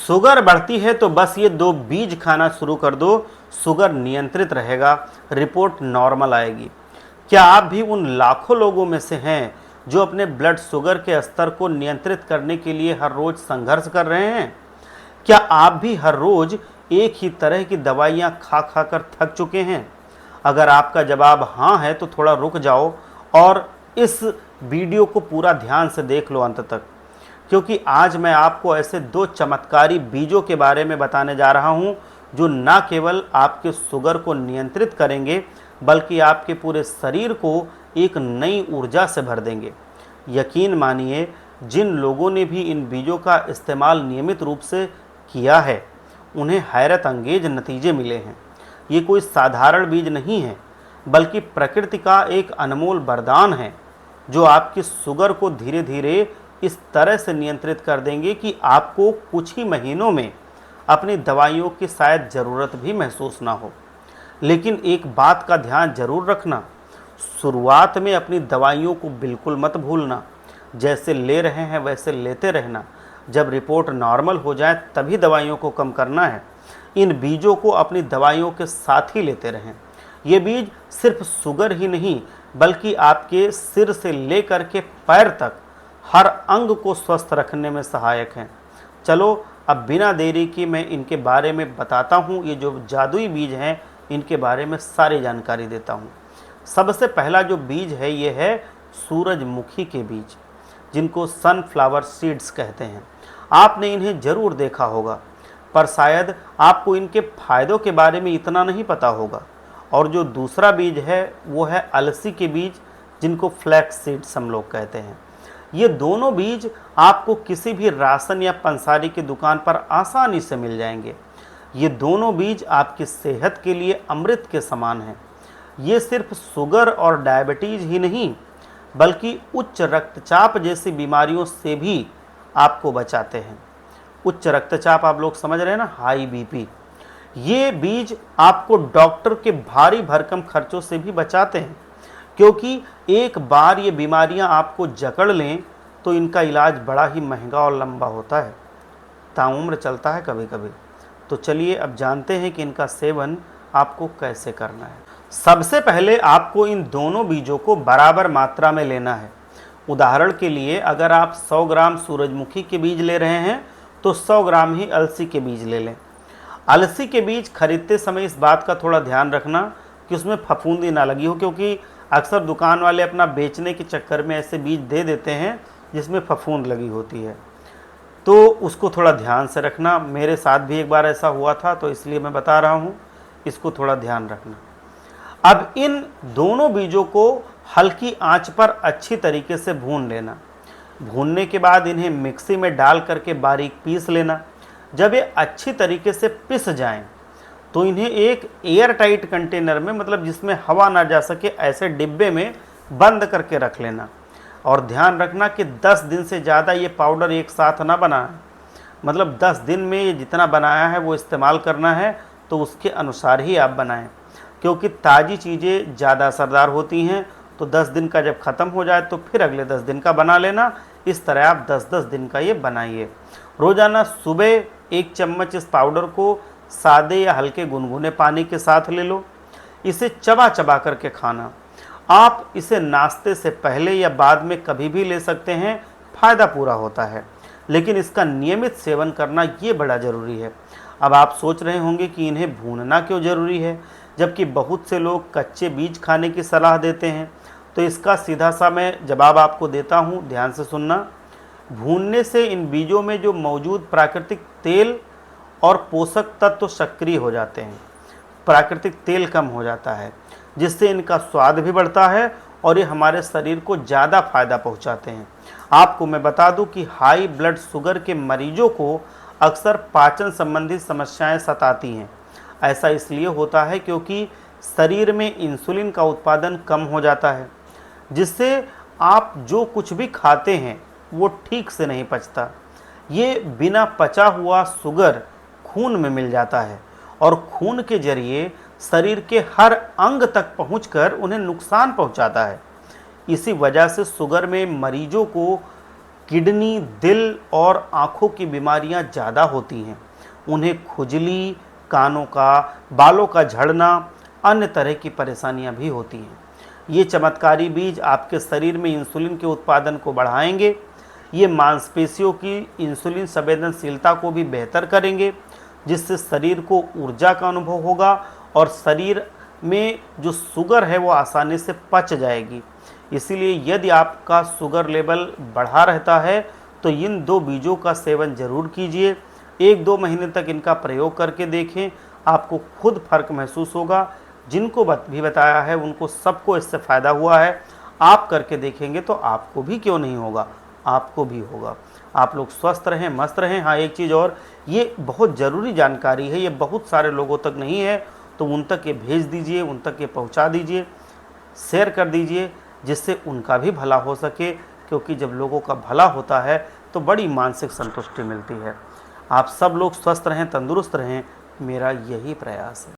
Sugar बढ़ती है तो बस ये 2 बीज खाना शुरू कर दो, शुगर नियंत्रित रहेगा, रिपोर्ट नॉर्मल आएगी। क्या आप भी उन लाखों लोगों में से हैं जो अपने ब्लड शुगर के स्तर को नियंत्रित करने के लिए हर रोज संघर्ष कर रहे हैं? क्या आप भी हर रोज एक ही तरह की दवाइयां खा खा कर थक चुके हैं? अगर आपका जवाब हाँ है तो थोड़ा रुक जाओ और इस वीडियो को पूरा ध्यान से देख लो अंत तक, क्योंकि आज मैं आपको ऐसे 2 चमत्कारी बीजों के बारे में बताने जा रहा हूं जो न केवल आपके शुगर को नियंत्रित करेंगे बल्कि आपके पूरे शरीर को एक नई ऊर्जा से भर देंगे। यकीन मानिए, जिन लोगों ने भी इन बीजों का इस्तेमाल नियमित रूप से किया है उन्हें हैरत अंगेज नतीजे मिले हैं। ये कोई साधारण बीज नहीं है बल्कि प्रकृति का एक अनमोल वरदान है जो आपकी शुगर को धीरे धीरे इस तरह से नियंत्रित कर देंगे कि आपको कुछ ही महीनों में अपनी दवाइयों की शायद ज़रूरत भी महसूस ना हो। लेकिन एक बात का ध्यान जरूर रखना, शुरुआत में अपनी दवाइयों को बिल्कुल मत भूलना। जैसे ले रहे हैं वैसे लेते रहना। जब रिपोर्ट नॉर्मल हो जाए तभी दवाइयों को कम करना है। इन बीजों को अपनी दवाइयों के साथ ही लेते रहें। ये बीज सिर्फ शुगर ही नहीं बल्कि आपके सिर से लेकर के पैर तक हर अंग को स्वस्थ रखने में सहायक हैं। चलो अब बिना देरी की मैं इनके बारे में बताता हूँ। ये जो जादुई बीज हैं इनके बारे में सारी जानकारी देता हूँ। सबसे पहला जो बीज है ये है सूरजमुखी के बीज, जिनको सनफ्लावर सीड्स कहते हैं। आपने इन्हें ज़रूर देखा होगा पर शायद आपको इनके फायदों के बारे में इतना नहीं पता होगा। और जो दूसरा बीज है वो है अलसी के बीज, जिनको फ्लैक्स सीड्स हम लोग कहते हैं। ये दोनों बीज आपको किसी भी राशन या पंसारी की दुकान पर आसानी से मिल जाएंगे। ये दोनों बीज आपकी सेहत के लिए अमृत के समान हैं। ये सिर्फ शुगर और डायबिटीज़ ही नहीं बल्कि उच्च रक्तचाप जैसी बीमारियों से भी आपको बचाते हैं। उच्च रक्तचाप आप लोग समझ रहे हैं ना, हाई बीपी। ये बीज आपको डॉक्टर के भारी भरकम खर्चों से भी बचाते हैं, क्योंकि एक बार ये बीमारियां आपको जकड़ लें तो इनका इलाज बड़ा ही महंगा और लंबा होता है, ताउम्र चलता है कभी कभी। तो चलिए अब जानते हैं कि इनका सेवन आपको कैसे करना है। सबसे पहले आपको इन दोनों बीजों को बराबर मात्रा में लेना है। उदाहरण के लिए अगर आप 100 ग्राम सूरजमुखी के बीज ले रहे हैं तो 100 ग्राम ही अलसी के बीज ले लें। अलसी के बीज खरीदते समय इस बात का थोड़ा ध्यान रखना कि उसमें फफूंदी ना लगी हो, क्योंकि अक्सर दुकान वाले अपना बेचने के चक्कर में ऐसे बीज दे देते हैं जिसमें फफूंद लगी होती है, तो उसको थोड़ा ध्यान से रखना। मेरे साथ भी एक बार ऐसा हुआ था तो इसलिए मैं बता रहा हूँ, इसको थोड़ा ध्यान रखना। अब इन दोनों बीजों को हल्की आंच पर अच्छी तरीके से भून लेना। भूनने के बाद इन्हें मिक्सी में डाल करके बारीक पीस लेना। जब ये अच्छी तरीके से पिस जाएं तो इन्हें एक एयर टाइट कंटेनर में, मतलब जिसमें हवा ना जा सके, ऐसे डिब्बे में बंद करके रख लेना। और ध्यान रखना कि 10 दिन से ज़्यादा ये पाउडर एक साथ ना बनाएं, मतलब 10 दिन में ये जितना बनाया है वो इस्तेमाल करना है, तो उसके अनुसार ही आप बनाएं, क्योंकि ताज़ी चीज़ें ज़्यादा असरदार होती हैं। तो 10 दिन का जब ख़त्म हो जाए तो फिर अगले 10 दिन का बना लेना। इस तरह आप 10-10 दिन का ये बनाइए। रोज़ाना सुबह 1 चम्मच इस पाउडर को सादे या हल्के गुनगुने पानी के साथ ले लो। इसे चबा चबा करके खाना। आप इसे नाश्ते से पहले या बाद में कभी भी ले सकते हैं, फ़ायदा पूरा होता है, लेकिन इसका नियमित सेवन करना ये बड़ा ज़रूरी है। अब आप सोच रहे होंगे कि इन्हें भूनना क्यों ज़रूरी है, जबकि बहुत से लोग कच्चे बीज खाने की सलाह देते हैं। तो इसका सीधा सा मैं जवाब आपको देता हूँ, ध्यान से सुनना। भूनने से इन बीजों में जो मौजूद प्राकृतिक तेल और पोषक तत्व सक्रिय हो जाते हैं। प्राकृतिक तेल कम हो जाता है, जिससे इनका स्वाद भी बढ़ता है और ये हमारे शरीर को ज़्यादा फायदा पहुंचाते हैं। आपको मैं बता दूं कि हाई ब्लड शुगर के मरीजों को अक्सर पाचन संबंधी समस्याएं सताती हैं। ऐसा इसलिए होता है क्योंकि शरीर में इंसुलिन का उत्पादन कम हो जाता है, जिससे आप जो कुछ भी खाते हैं वो ठीक से नहीं पचता। ये बिना पचा हुआ शुगर खून में मिल जाता है और खून के जरिए शरीर के हर अंग तक पहुंचकर उन्हें नुकसान पहुंचाता है। इसी वजह से शुगर में मरीजों को किडनी, दिल और आँखों की बीमारियाँ ज़्यादा होती हैं। उन्हें खुजली, कानों का, बालों का झड़ना, अन्य तरह की परेशानियाँ भी होती हैं। ये चमत्कारी बीज आपके शरीर में इंसुलिन के उत्पादन को बढ़ाएंगे। ये मांसपेशियों की इंसुलिन संवेदनशीलता को भी बेहतर करेंगे, जिससे शरीर को ऊर्जा का अनुभव होगा और शरीर में जो शुगर है वो आसानी से पच जाएगी। इसीलिए यदि आपका शुगर लेवल बढ़ा रहता है तो इन 2 बीजों का सेवन जरूर कीजिए। 1-2 महीने तक इनका प्रयोग करके देखें, आपको खुद फर्क महसूस होगा। जिनको भी बताया है उनको सबको इससे फ़ायदा हुआ है। आप करके देखेंगे तो आपको भी क्यों नहीं होगा, आपको भी होगा। आप लोग स्वस्थ रहें, मस्त रहें। हाँ, एक चीज़ और, ये बहुत ज़रूरी जानकारी है, ये बहुत सारे लोगों तक नहीं है, तो उन तक ये भेज दीजिए, उन तक ये पहुंचा दीजिए, शेयर कर दीजिए, जिससे उनका भी भला हो सके। क्योंकि जब लोगों का भला होता है तो बड़ी मानसिक संतुष्टि मिलती है। आप सब लोग स्वस्थ रहें, तंदुरुस्त रहें, मेरा यही प्रयास है।